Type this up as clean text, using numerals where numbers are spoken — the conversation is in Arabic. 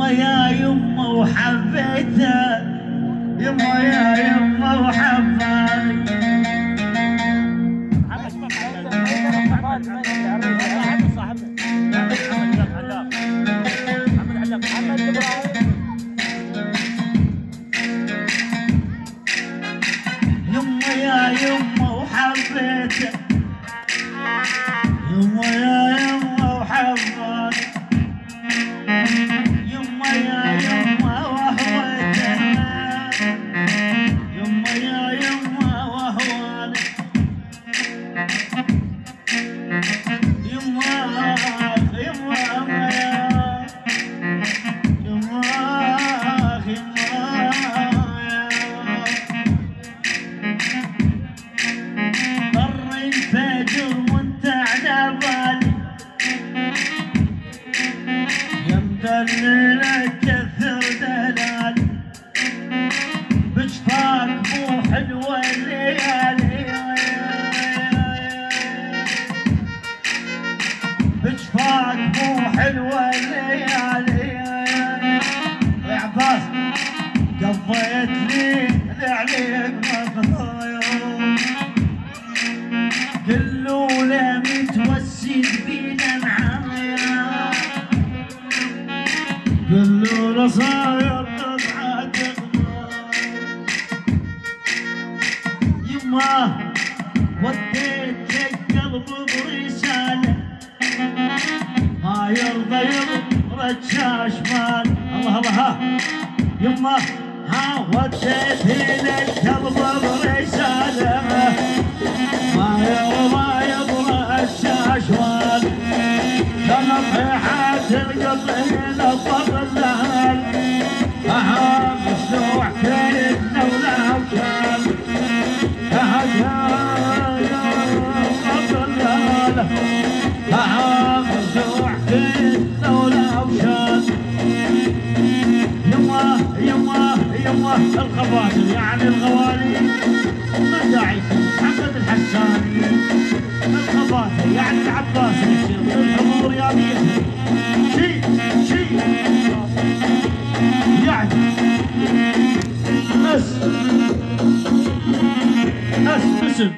يا يمه وحبيته، يمه يا يمه وحبيته. يمه يا يمه وحبيته، يمه يا يمه وحبيته، يمه يا يمه وهويته، يمه يا يمه وهواني، يمه يمه طر الفجر وانت على بالي، يا مدلل كثر دلالي، بشفاك مو حلوه الليالي، بشفاك مو حلوه الليالي. يا عباس قضيت لي عليك مقضايا، قلوا له متوسد بينا معايا، قلوا له صاير رضعة يما وديت القلب برسالة، ما يرضى يضرب رشاش مال. الله الله ها يما ها وديت القلب برسالة، ما يرضى يضرب رشاش مال. نصيحة القلب هنا الضلال، أها مشروع كيدنا ولا وكان، أها الضلال، أها مشروع كيدنا ولا وكان. يما يما يما القبائل يعني الغوالي، ما داعي محمد الحساني، القبائل يعني العباسي، الحضور يا بيتها شي يعني بس اسم